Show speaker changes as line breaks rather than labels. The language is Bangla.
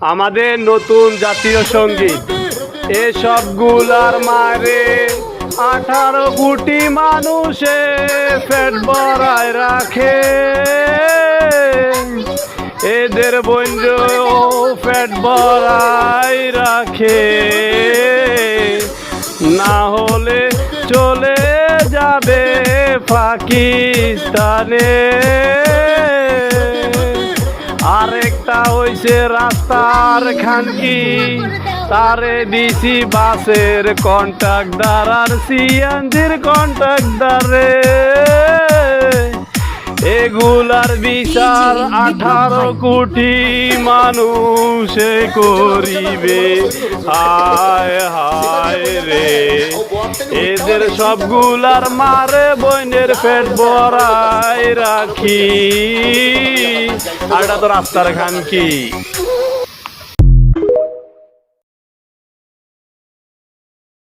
আমাদের নতুন জাতীয় সঙ্গীত এসবগুলার মারে 18 কোটি মানুষে পেট ভরায় রাখে, এদের বন্ধ পেট ভরায় রাখে, না হলে চলে যাবে পাকিস্তানে। আরেকটা হইছে রাস্তার খানকি, তারে দিছি বাসের কন্ট্রাক্টর আর সিএনজির কন্ট্রাক্টরে। এগুলার বিচার 18 কোটি মানুষে করিবে, হায় হায় রে। এদের সবগুলার মারে বইনের পেট ভরায় রাখি, আর এটা তো রাস্তার খানকি।